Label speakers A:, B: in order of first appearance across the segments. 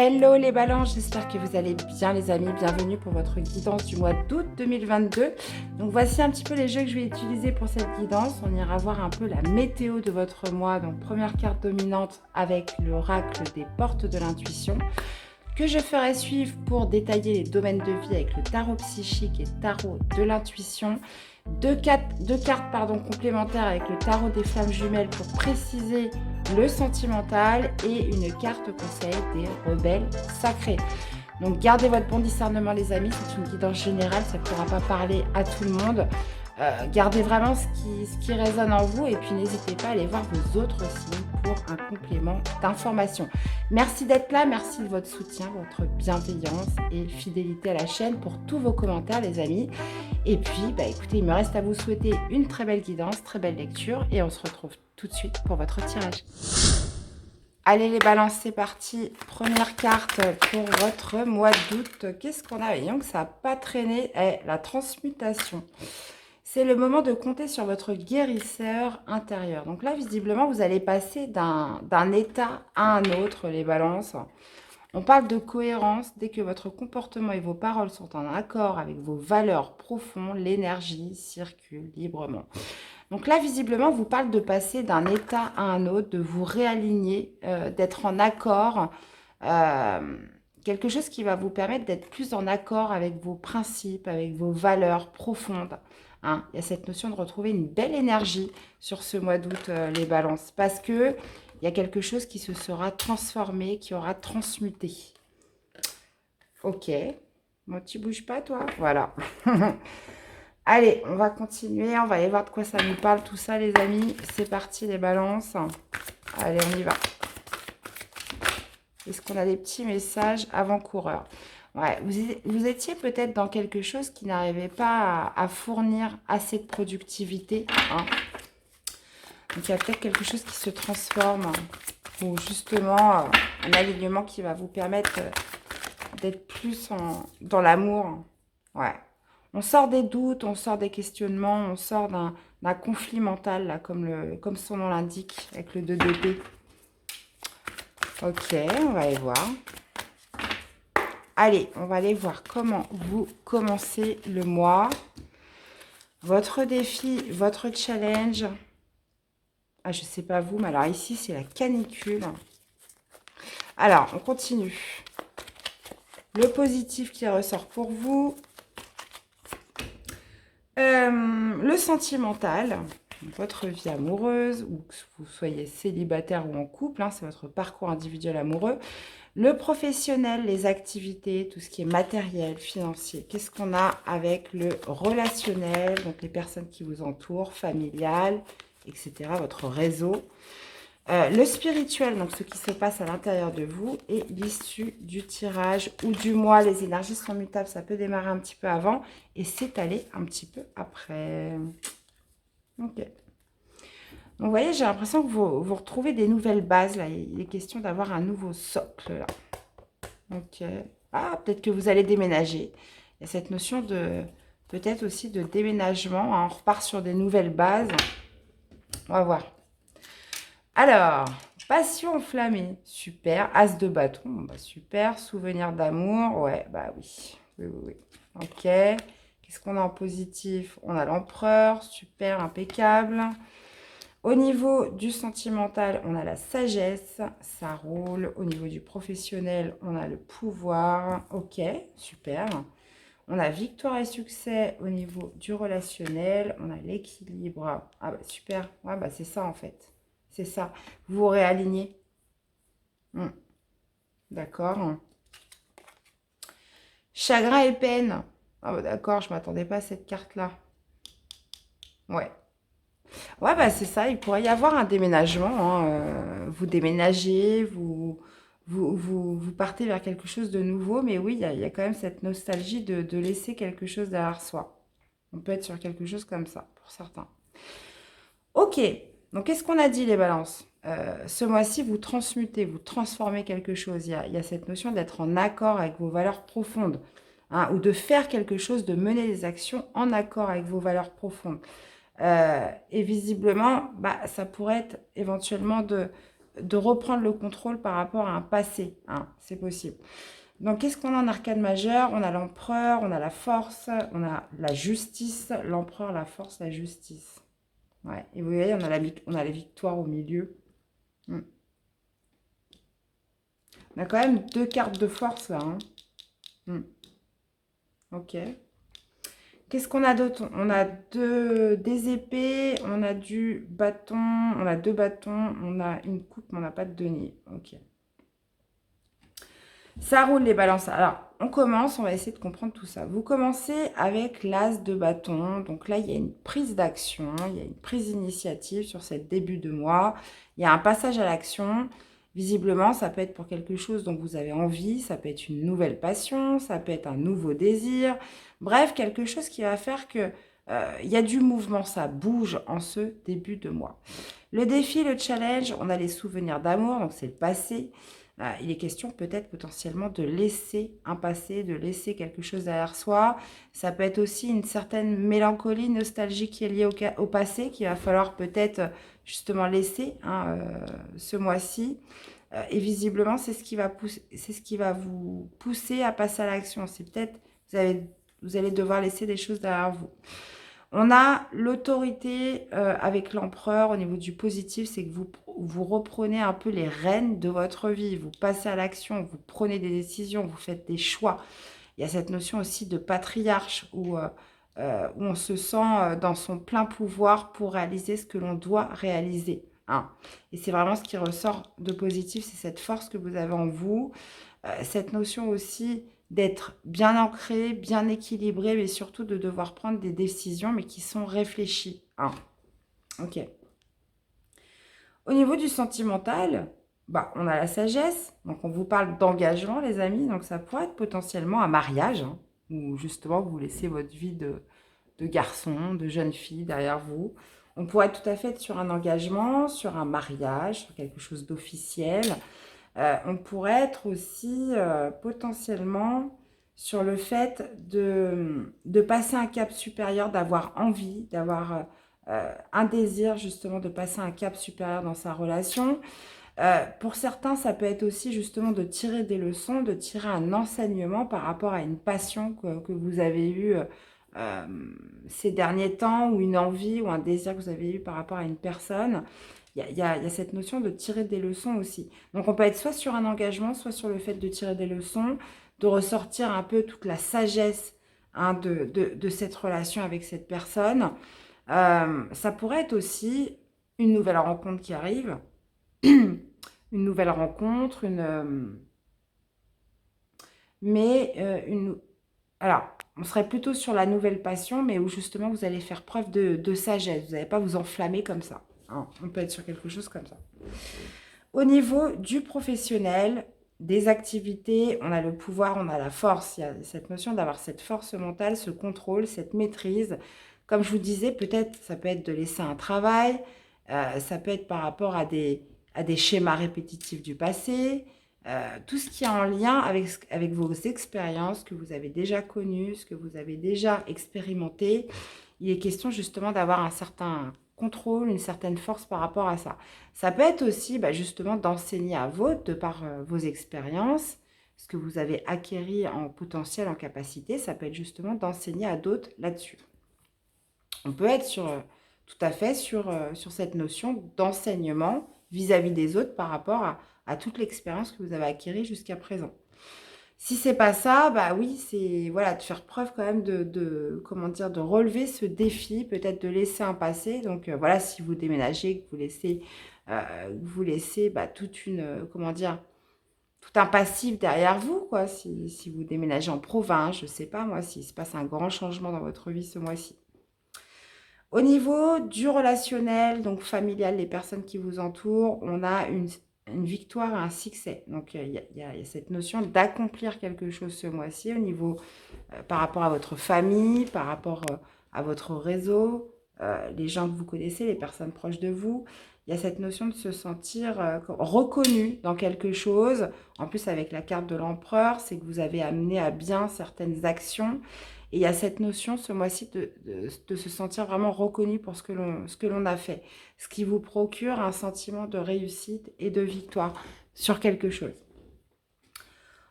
A: Hello les balances, j'espère que vous allez bien les amis, bienvenue pour votre guidance du mois d'août 2022. Donc voici un petit peu les jeux que je vais utiliser pour cette guidance. On ira voir un peu la météo de votre mois. Donc première carte dominante avec l'oracle des portes de l'intuition que je ferai suivre pour détailler les domaines de vie avec le tarot psychique et le tarot de l'intuition. Deux cartes complémentaires avec le tarot des flammes jumelles pour préciser le sentimental et une carte conseil des rebelles sacrés. Donc gardez votre bon discernement les amis, c'est une guidance générale, ça ne pourra pas parler à tout le monde. Gardez vraiment ce qui résonne en vous et puis n'hésitez pas à aller voir vos autres signes pour un complément d'information. Merci d'être là, merci de votre soutien, votre bienveillance et fidélité à la chaîne pour tous vos commentaires les amis. Et puis écoutez, il me reste à vous souhaiter une très belle guidance, très belle lecture et on se retrouve tout de suite pour votre tirage. Allez les balances, c'est parti. Première carte pour votre mois d'août. Qu'est-ce qu'on a? Voyons que ça n'a pas traîné. La transmutation. C'est le moment de compter sur votre guérisseur intérieur. Donc là, visiblement, vous allez passer d'un état à un autre, les balances. On parle de cohérence. Dès que votre comportement et vos paroles sont en accord avec vos valeurs profondes, l'énergie circule librement. Donc là, visiblement, vous parle de passer d'un état à un autre, de vous réaligner, d'être en accord. Quelque chose qui va vous permettre d'être plus en accord avec vos principes, avec vos valeurs profondes. Hein. Il y a cette notion de retrouver une belle énergie sur ce mois d'août, les balances. Parce que il y a quelque chose qui se sera transformé, qui aura transmuté. Ok. Bon, tu bouges pas, toi? Voilà. Allez, on va continuer. On va aller voir de quoi ça nous parle, tout ça, les amis. C'est parti, les balances. Allez, on y va. Est-ce qu'on a des petits messages avant-coureurs? Ouais, vous étiez peut-être dans quelque chose qui n'arrivait pas à fournir assez de productivité. Hein. Donc, il y a peut-être quelque chose qui se transforme ou justement un alignement qui va vous permettre d'être plus dans l'amour. Ouais. On sort des doutes, on sort des questionnements, on sort d'un conflit mental, là, comme son nom l'indique, avec le 2 d'épée. Ok, on va aller voir. Allez, on va aller voir comment vous commencez le mois. Votre défi, votre challenge. Ah, je sais pas vous, mais alors ici, c'est la canicule. Alors, on continue. Le positif qui ressort pour vous. Le sentimental, votre vie amoureuse, ou que vous soyez célibataire ou en couple, hein, c'est votre parcours individuel amoureux. Le professionnel, les activités, tout ce qui est matériel, financier. Qu'est-ce qu'on a avec le relationnel, donc les personnes qui vous entourent, familial, etc., votre réseau. Le spirituel, donc ce qui se passe à l'intérieur de vous, et l'issue du tirage ou du mois. Les énergies sont mutables, ça peut démarrer un petit peu avant et s'étaler un petit peu après. Ok. Donc, vous voyez, j'ai l'impression que vous retrouvez des nouvelles bases. Là. Il est question d'avoir un nouveau socle. Là. Ok. Ah, peut-être que vous allez déménager. Il y a cette notion de peut-être aussi de déménagement. Hein. On repart sur des nouvelles bases. On va voir. Alors, passion enflammée, super. As de bâton, bah super. Souvenir d'amour, ouais, bah oui. Oui, oui, oui. Ok. Qu'est-ce qu'on a en positif? On a l'empereur, super, impeccable. Au niveau du sentimental, on a la sagesse, ça roule. Au niveau du professionnel, on a le pouvoir, ok, super. On a victoire et succès au niveau du relationnel, on a l'équilibre. Ah bah super, ouais, bah c'est ça en fait. C'est ça. Vous vous réalignez. D'accord. Chagrin et peine. Ah bah d'accord, je ne m'attendais pas à cette carte-là. Ouais. Ouais, bah c'est ça. Il pourrait y avoir un déménagement. Hein. Vous déménagez, vous partez vers quelque chose de nouveau. Mais oui, il y a quand même cette nostalgie de laisser quelque chose derrière soi. On peut être sur quelque chose comme ça, pour certains. Ok. Donc, qu'est-ce qu'on a dit, les balances? Ce mois-ci, vous transmutez, vous transformez quelque chose. Il y a cette notion d'être en accord avec vos valeurs profondes. Hein, ou de faire quelque chose, de mener des actions en accord avec vos valeurs profondes. Et visiblement, bah, ça pourrait être éventuellement de reprendre le contrôle par rapport à un passé. Hein, c'est possible. Donc, qu'est-ce qu'on a en arcane majeur? On a l'empereur, on a la force, on a la justice. L'empereur, la force, la justice. Ouais. Et vous voyez, on a la victoire au milieu. Hmm. On a quand même 2 cartes de force là. Hein. Hmm. Ok. Qu'est-ce qu'on a d'autre? On a des épées, on a du bâton, on a 2 bâtons, on a une coupe, mais on n'a pas de denier. Ok. Ça roule les balances. Alors, on commence, on va essayer de comprendre tout ça. Vous commencez avec l'as de bâton. Donc là, il y a une prise d'action, il y a une prise d'initiative sur ce début de mois. Il y a un passage à l'action. Visiblement, ça peut être pour quelque chose dont vous avez envie, ça peut être une nouvelle passion, ça peut être un nouveau désir. Bref, quelque chose qui va faire que il y a du mouvement, ça bouge en ce début de mois. Le défi, le challenge, on a les souvenirs d'amour, donc c'est le passé. Il est question peut-être potentiellement de laisser un passé, de laisser quelque chose derrière soi. Ça peut être aussi une certaine mélancolie, nostalgie qui est liée au passé, qu'il va falloir peut-être justement laisser hein, ce mois-ci. Et visiblement, c'est ce qui va vous pousser à passer à l'action. C'est peut-être, vous allez devoir laisser des choses derrière vous. On a l'autorité avec l'empereur au niveau du positif, c'est que vous reprenez un peu les rênes de votre vie, vous passez à l'action, vous prenez des décisions, vous faites des choix. Il y a cette notion aussi de patriarche où on se sent dans son plein pouvoir pour réaliser ce que l'on doit réaliser. Hein. Et c'est vraiment ce qui ressort de positif, c'est cette force que vous avez en vous, cette notion aussi d'être bien ancré, bien équilibré, mais surtout de devoir prendre des décisions, mais qui sont réfléchies. Hein. Ok. Au niveau du sentimental, bah, on a la sagesse. Donc, on vous parle d'engagement, les amis. Donc, ça pourrait être potentiellement un mariage, hein, où justement, vous laissez votre vie de garçon, de jeune fille derrière vous. On pourrait tout à fait être sur un engagement, sur un mariage, sur quelque chose d'officiel. On pourrait être aussi potentiellement sur le fait de passer un cap supérieur, d'avoir envie, d'avoir un désir justement de passer un cap supérieur dans sa relation. Pour certains, ça peut être aussi justement de tirer des leçons, de tirer un enseignement par rapport à une passion que vous avez eue ces derniers temps, ou une envie ou un désir que vous avez eu par rapport à une personne. Il y a cette notion de tirer des leçons aussi. Donc, on peut être soit sur un engagement, soit sur le fait de tirer des leçons, de ressortir un peu toute la sagesse hein, de cette relation avec cette personne. Ça pourrait être aussi une nouvelle rencontre qui arrive. Une nouvelle rencontre, alors, on serait plutôt sur la nouvelle passion, mais où justement vous allez faire preuve de sagesse. Vous n'allez pas vous enflammer comme ça. Hein. On peut être sur quelque chose comme ça. Au niveau du professionnel, des activités, on a le pouvoir, on a la force. Il y a cette notion d'avoir cette force mentale, ce contrôle, cette maîtrise. Comme je vous disais, peut-être ça peut être de laisser un travail, ça peut être par rapport à des schémas répétitifs du passé, tout ce qui est en lien avec vos expériences que vous avez déjà connues, ce que vous avez déjà expérimenté. Il est question justement d'avoir un certain contrôle, une certaine force par rapport à ça. Ça peut être aussi justement d'enseigner à votre, de par vos expériences, ce que vous avez acquéri en potentiel, en capacité. Ça peut être justement d'enseigner à d'autres là-dessus. On peut être tout à fait sur cette notion d'enseignement vis-à-vis des autres par rapport à toute l'expérience que vous avez acquérie jusqu'à présent. Si c'est pas ça, bah oui, c'est voilà, de faire preuve quand même comment dire, de relever ce défi, peut-être de laisser un passé. Donc voilà, si vous déménagez, que vous laissez toute une, comment dire, tout un passif derrière vous, quoi. Si vous déménagez en province, je sais pas moi, s'il se passe un grand changement dans votre vie ce mois-ci. Au niveau du relationnel, donc familial, les personnes qui vous entourent, on a une victoire et un succès. Donc, il y a cette notion d'accomplir quelque chose ce mois-ci au niveau, par rapport à votre famille, par rapport à votre réseau, les gens que vous connaissez, les personnes proches de vous. Il y a cette notion de se sentir reconnu dans quelque chose. En plus, avec la carte de l'empereur, c'est que vous avez amené à bien certaines actions. Et il y a cette notion ce mois-ci de se sentir vraiment reconnu pour ce que l'on a fait. Ce qui vous procure un sentiment de réussite et de victoire sur quelque chose.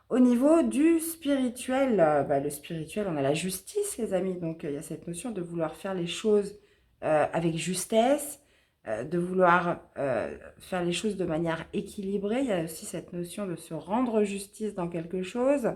A: Au niveau du spirituel, le spirituel, on a la justice, les amis. Donc, il y a cette notion de vouloir faire les choses avec justesse, de vouloir faire les choses de manière équilibrée. Il y a aussi cette notion de se rendre justice dans quelque chose.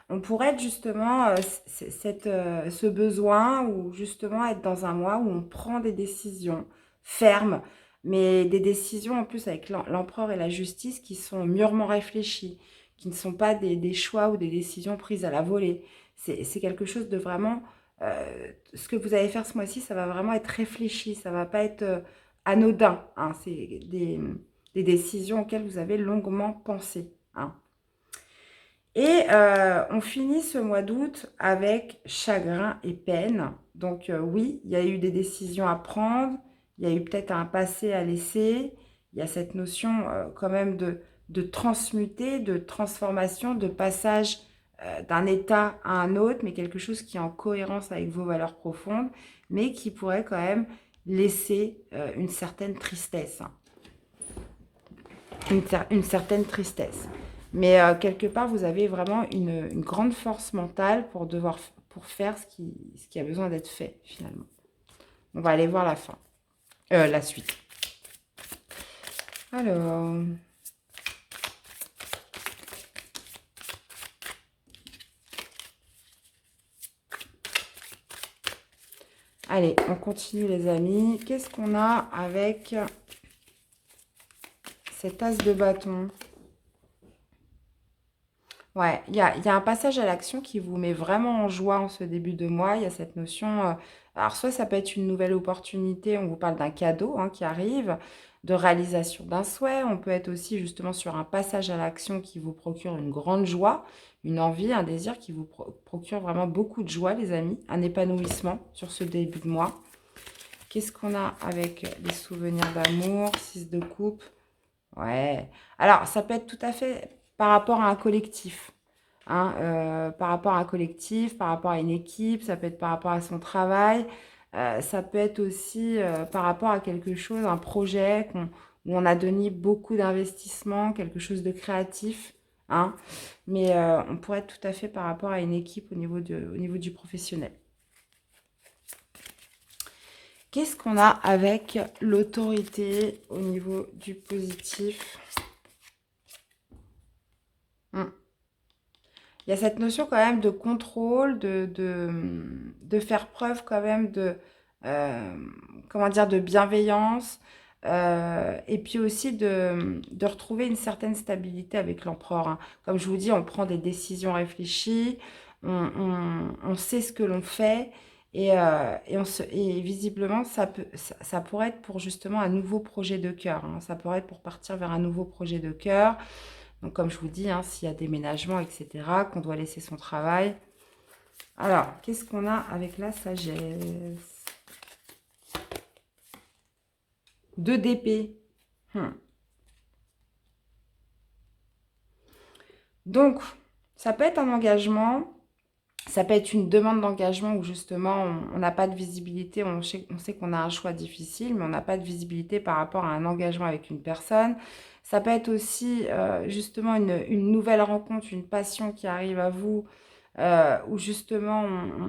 A: On pourrait être justement ce besoin ou justement être dans un mois où on prend des décisions fermes, mais des décisions en plus avec l'empereur et la justice qui sont mûrement réfléchies, qui ne sont pas des choix ou des décisions prises à la volée. C'est quelque chose de vraiment... ce que vous allez faire ce mois-ci, ça va vraiment être réfléchi, ça va pas être anodin. Hein. C'est des décisions auxquelles vous avez longuement pensé. Hein. Et on finit ce mois d'août avec chagrin et peine. Donc oui, il y a eu des décisions à prendre, il y a eu peut-être un passé à laisser, il y a cette notion quand même de transmuter, de transformation, de passage d'un état à un autre, mais quelque chose qui est en cohérence avec vos valeurs profondes, mais qui pourrait quand même laisser une certaine tristesse. Hein. Une certaine tristesse. Mais quelque part, vous avez vraiment une grande force mentale pour faire ce qui a besoin d'être fait, finalement. On va aller voir la fin. La suite. Alors... Allez, on continue, les amis. Qu'est-ce qu'on a avec cet as de bâton ? Ouais, il y a un passage à l'action qui vous met vraiment en joie en ce début de mois. Il y a cette notion... alors, soit ça peut être une nouvelle opportunité, on vous parle d'un cadeau qui arrive, de réalisation d'un souhait. On peut être aussi justement sur un passage à l'action qui vous procure une grande joie, une envie, un désir qui vous procure vraiment beaucoup de joie, les amis. Un épanouissement sur ce début de mois. Qu'est-ce qu'on a avec les souvenirs d'amour, 6 de coupe? Ouais. Alors, ça peut être tout à fait par rapport à un collectif. Hein, par rapport à un collectif, par rapport à une équipe, ça peut être par rapport à son travail, ça peut être aussi par rapport à quelque chose, un projet où on a donné beaucoup d'investissement, quelque chose de créatif. Hein, mais on pourrait être tout à fait par rapport à une équipe au niveau du professionnel. Qu'est-ce qu'on a avec l'autorité au niveau du positif? Il y a cette notion quand même de contrôle, de faire preuve quand même comment dire, de bienveillance, et puis aussi de retrouver une certaine stabilité avec l'empereur. Hein. Comme je vous dis, on prend des décisions réfléchies, on sait ce que l'on fait, et visiblement, ça pourrait être pour justement un nouveau projet de cœur. Hein. Ça pourrait être pour partir vers un nouveau projet de cœur. Donc, comme je vous dis, hein, s'il y a déménagement, etc., qu'on doit laisser son travail. Alors, qu'est-ce qu'on a avec la sagesse? 2 d'épée. Donc, ça peut être un engagement, ça peut être une demande d'engagement où justement, on n'a pas de visibilité, on sait qu'on a un choix difficile, mais on n'a pas de visibilité par rapport à un engagement avec une personne. Ça peut être aussi justement une nouvelle rencontre, une passion qui arrive à vous, où justement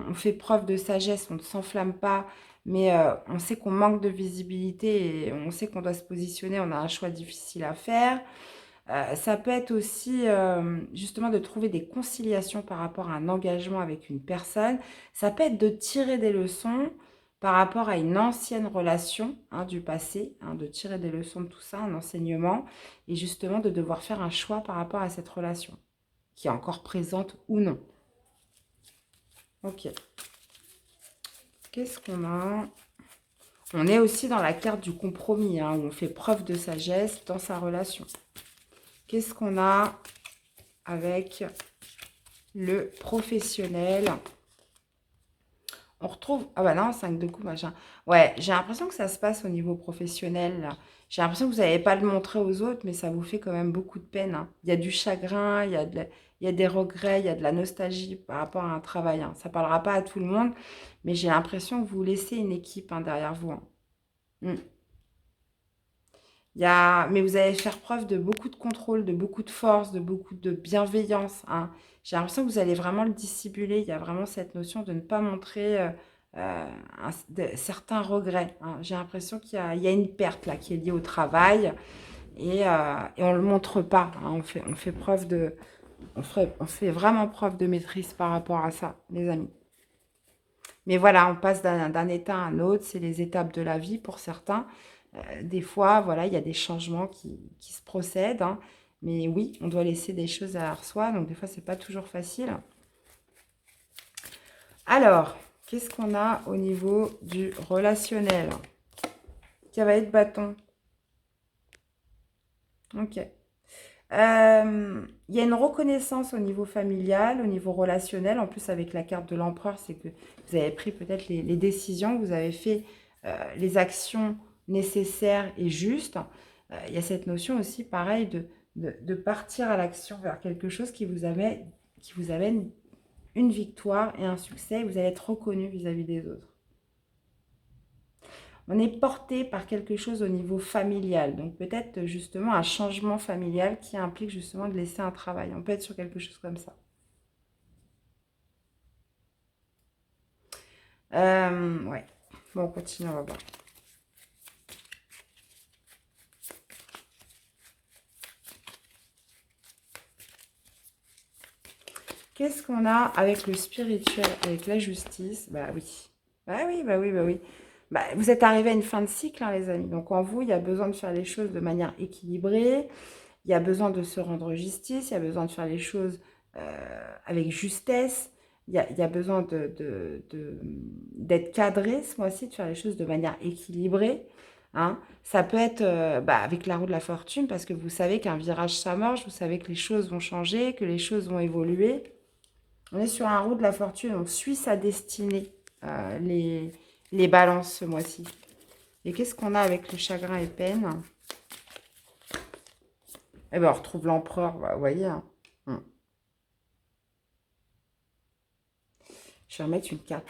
A: on fait preuve de sagesse, on ne s'enflamme pas, mais on sait qu'on manque de visibilité et on sait qu'on doit se positionner, on a un choix difficile à faire. Ça peut être aussi justement de trouver des conciliations par rapport à un engagement avec une personne. Ça peut être de tirer des leçons par rapport à une ancienne relation du passé, de tirer des leçons de tout ça, un enseignement, et justement de devoir faire un choix par rapport à cette relation, qui est encore présente ou non. Ok. Qu'est-ce qu'on a? On est aussi dans la carte du compromis, où on fait preuve de sagesse dans sa relation. Qu'est-ce qu'on a avec le professionnel? On retrouve... Ah bah non, 5 de coups, machin. Ouais, j'ai l'impression que ça se passe au niveau professionnel, là. J'ai l'impression que vous n'allez pas le montrer aux autres, mais ça vous fait quand même beaucoup de peine. Hein. Il y a du chagrin, il il y a des regrets, il y a de la nostalgie par rapport à un travail. Hein. Ça ne parlera pas à tout le monde, mais j'ai l'impression que vous laissez une équipe hein, derrière vous. Hein. Mm. Mais vous allez faire preuve de beaucoup de contrôle, de beaucoup de force, de beaucoup de bienveillance. Hein. J'ai l'impression que vous allez vraiment le dissimuler. Il y a vraiment cette notion de ne pas montrer certains regrets. Hein. J'ai l'impression il y a une perte là qui est liée au travail et on ne le montre pas. Hein. On fait preuve on fait vraiment preuve de maîtrise par rapport à ça, les amis. Mais voilà, on passe d'un état à un autre, c'est les étapes de la vie pour certains. Des fois, voilà, il y a des changements qui se procèdent. Hein. Mais oui, on doit laisser des choses derrière soi, donc des fois, c'est pas toujours facile. Alors, qu'est-ce qu'on a au niveau du relationnel? Cavalier de bâton. Ok. Il y a une reconnaissance au niveau familial, au niveau relationnel. En plus, avec la carte de l'empereur, c'est que vous avez pris peut-être les décisions, vous avez fait les actions nécessaires et justes. Il y a cette notion aussi, pareil, de partir à l'action vers quelque chose qui vous amène une victoire et un succès. Vous allez être reconnu vis-à-vis des autres. On est porté par quelque chose au niveau familial. Donc peut-être justement un changement familial qui implique justement de laisser un travail. On peut être sur quelque chose comme ça. Ouais. Bon, on continue, on va voir. Qu'est-ce qu'on a avec le spirituel, avec la justice? Bah oui. Bah oui, bah oui, bah oui. Bah, vous êtes arrivé à une fin de cycle, hein, les amis. Donc en vous, il y a besoin de faire les choses de manière équilibrée. Il y a besoin de se rendre justice. Il y a besoin de faire les choses avec justesse. Il y a besoin d'être cadré ce mois-ci, de faire les choses de manière équilibrée. Hein. Ça peut être avec la roue de la fortune, parce que vous savez qu'un virage s'amorce, vous savez que les choses vont changer, que les choses vont évoluer. On est sur un roue de la fortune, on suit sa destinée, les balances ce mois-ci. Et qu'est-ce qu'on a avec le chagrin et peine? Eh bien, on retrouve l'empereur, vous voyez. Hein. Je vais remettre une carte.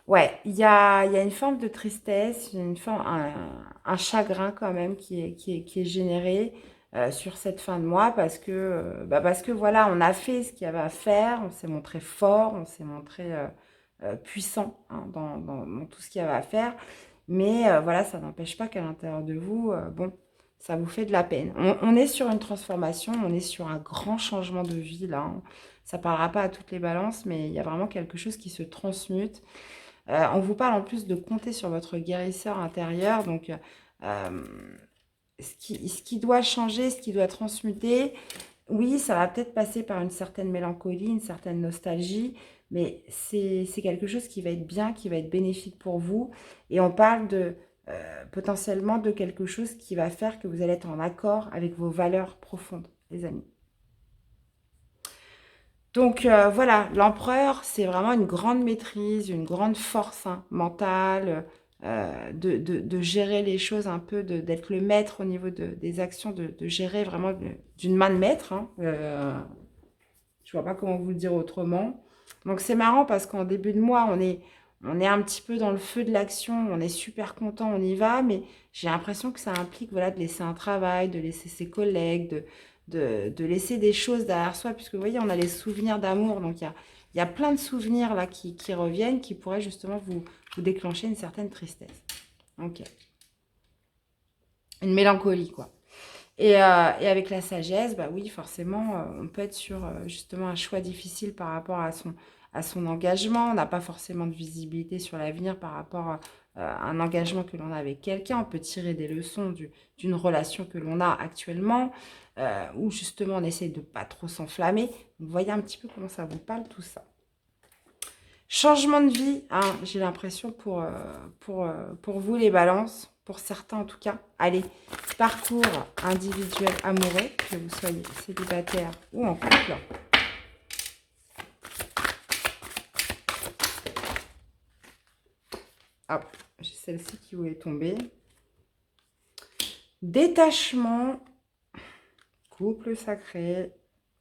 A: Ouais, il y a une forme de tristesse, un chagrin quand même qui est généré sur cette fin de mois parce que voilà, on a fait ce qu'il y avait à faire, on s'est montré fort, on s'est montré puissant hein, dans tout ce qu'il y avait à faire. Mais voilà, ça n'empêche pas qu'à l'intérieur de vous, bon, ça vous fait de la peine. On est sur une transformation, on est sur un grand changement de vie là. Hein. Ça ne parlera pas à toutes les balances, mais il y a vraiment quelque chose qui se transmute. On vous parle en plus de compter sur votre guérisseur intérieur. Donc, ce qui doit changer, ce qui doit transmuter, oui, ça va peut-être passer par une certaine mélancolie, une certaine nostalgie, mais c'est quelque chose qui va être bien, qui va être bénéfique pour vous. Et on parle potentiellement de quelque chose qui va faire que vous allez être en accord avec vos valeurs profondes, les amis. Donc voilà, l'empereur, c'est vraiment une grande maîtrise, une grande force hein, mentale, de gérer les choses un peu, d'être le maître au niveau des actions, de gérer vraiment d'une main de maître. Hein, je vois pas comment vous le dire autrement. Donc c'est marrant parce qu'en début de mois, on est un petit peu dans le feu de l'action, on est super content, on y va, mais j'ai l'impression que ça implique voilà, de laisser un travail, de laisser ses collègues, de laisser des choses derrière soi, puisque vous voyez, on a les souvenirs d'amour, donc il y a plein de souvenirs là qui reviennent, qui pourraient justement vous déclencher une certaine tristesse. Ok. Une mélancolie, quoi. Et avec la sagesse, bah oui, forcément, on peut être sur justement un choix difficile par rapport à son engagement. On n'a pas forcément de visibilité sur l'avenir par rapport à un engagement que l'on a avec quelqu'un. On peut tirer des leçons d'une relation que l'on a actuellement, où justement on essaie de ne pas trop s'enflammer. Vous voyez un petit peu comment ça vous parle tout ça. Changement de vie, hein, j'ai l'impression pour vous les balances, pour certains en tout cas. Allez, parcours individuel amoureux, que vous soyez célibataire ou en couple. Hop, j'ai celle-ci qui voulait tomber. Détachement, couple sacré,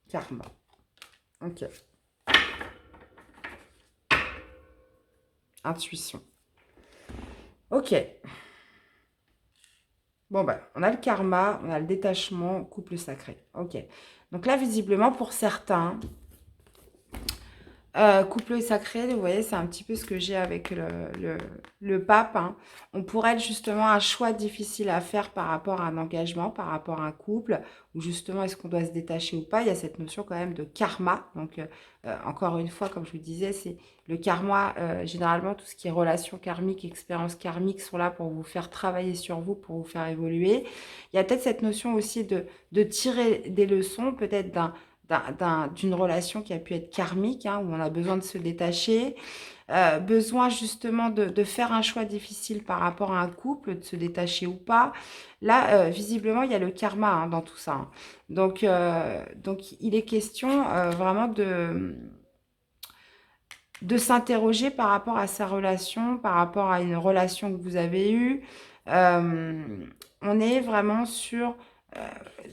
A: karma. Ok. Intuition. Ok. Bon, ben, on a le karma, on a le détachement, couple sacré. Ok. Donc là, visiblement, pour certains, couple sacré, vous voyez, c'est un petit peu ce que j'ai avec le pape, hein. On pourrait être justement un choix difficile à faire par rapport à un engagement, par rapport à un couple, ou justement est-ce qu'on doit se détacher ou pas. Il y a cette notion quand même de karma. Donc, encore une fois, comme je vous disais, c'est le karma, généralement, tout ce qui est relations karmiques, expériences karmiques sont là pour vous faire travailler sur vous, pour vous faire évoluer. Il y a peut-être cette notion aussi de tirer des leçons, peut-être d'une relation qui a pu être karmique, hein, où on a besoin de se détacher, besoin justement de faire un choix difficile par rapport à un couple, de se détacher ou pas. Là, visiblement, il y a le karma, hein, dans tout ça, hein. Donc, il est question vraiment de s'interroger par rapport à sa relation, par rapport à une relation que vous avez eue. On est vraiment sur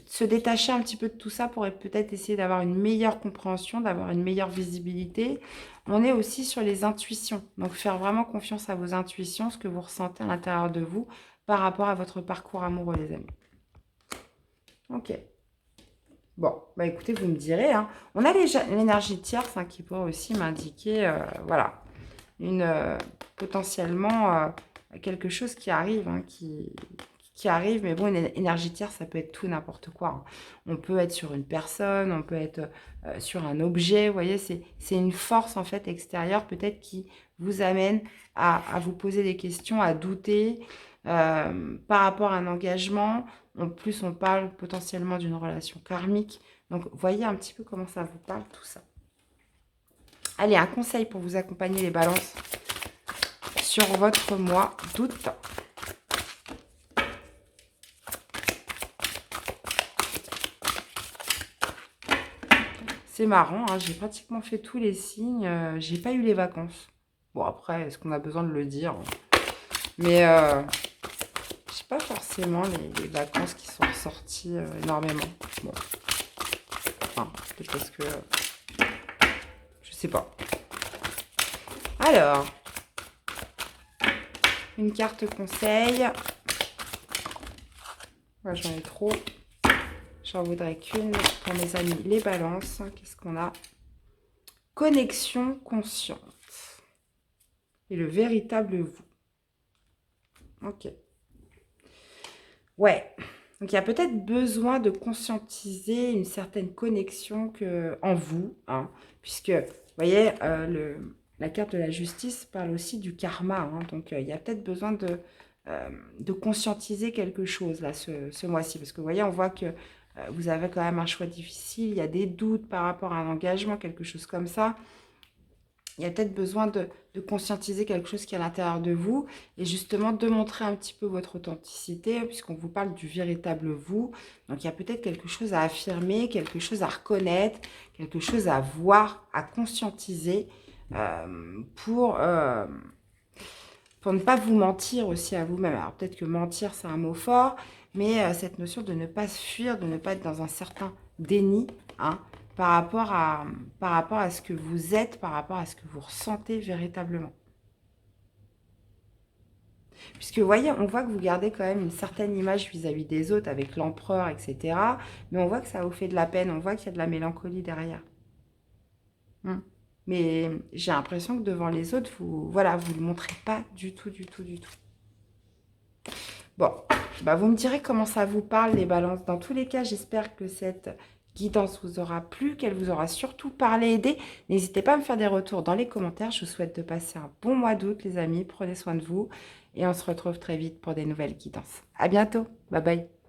A: se détacher un petit peu de tout ça pour peut-être essayer d'avoir une meilleure compréhension, d'avoir une meilleure visibilité. On est aussi sur les intuitions. Donc, faire vraiment confiance à vos intuitions, ce que vous ressentez à l'intérieur de vous par rapport à votre parcours amoureux, les amis. Ok. Bon, bah écoutez, vous me direz, hein. On a l'énergie tierce, hein, qui pourrait aussi m'indiquer, voilà, potentiellement quelque chose qui arrive, hein, qui arrive. Mais bon, une énergie tierce, ça peut être tout n'importe quoi, hein. On peut être sur une personne, on peut être sur un objet. Vous voyez, c'est une force en fait extérieure peut-être qui vous amène à vous poser des questions, à douter par rapport à un engagement. En plus, on parle potentiellement d'une relation karmique. Donc, voyez un petit peu comment ça vous parle, tout ça. Allez, un conseil pour vous accompagner les balances sur votre mois d'août. C'est marrant, hein, j'ai pratiquement fait tous les signes. J'ai pas eu les vacances. Bon, après, est-ce qu'on a besoin de le dire? Mais j'ai pas forcément les vacances qui sont ressorties énormément. Bon. Enfin, peut-être parce que... je sais pas. Alors, une carte conseil. Moi, j'en ai trop. J'en voudrais qu'une pour mes amis les balances. Qu'est-ce qu'on a? Connexion consciente. Et le véritable vous. Ok. Ouais. Donc, il y a peut-être besoin de conscientiser une certaine connexion en vous, hein, puisque, vous voyez, la carte de la justice parle aussi du karma, hein. Donc, il y a peut-être besoin de conscientiser quelque chose, là, ce mois-ci. Parce que, vous voyez, on voit que vous avez quand même un choix difficile. Il y a des doutes par rapport à un engagement, quelque chose comme ça. Il y a peut-être besoin de conscientiser quelque chose qui est à l'intérieur de vous et justement de montrer un petit peu votre authenticité puisqu'on vous parle du véritable vous. Donc, il y a peut-être quelque chose à affirmer, quelque chose à reconnaître, quelque chose à voir, à conscientiser pour ne pas vous mentir aussi à vous-même. Alors, peut-être que mentir, c'est un mot fort, mais cette notion de ne pas se fuir, de ne pas être dans un certain déni, hein, par rapport à ce que vous êtes, par rapport à ce que vous ressentez véritablement. Puisque vous voyez, on voit que vous gardez quand même une certaine image vis-à-vis des autres avec l'empereur, etc. Mais on voit que ça vous fait de la peine, on voit qu'il y a de la mélancolie derrière. Mais j'ai l'impression que devant les autres, vous ne le montrez pas du tout, du tout, du tout. Bon, bah vous me direz comment ça vous parle, les balances. Dans tous les cas, j'espère que cette guidance vous aura plu, qu'elle vous aura surtout parlé, aidé. N'hésitez pas à me faire des retours dans les commentaires. Je vous souhaite de passer un bon mois d'août, les amis. Prenez soin de vous et on se retrouve très vite pour des nouvelles guidances. À bientôt. Bye bye.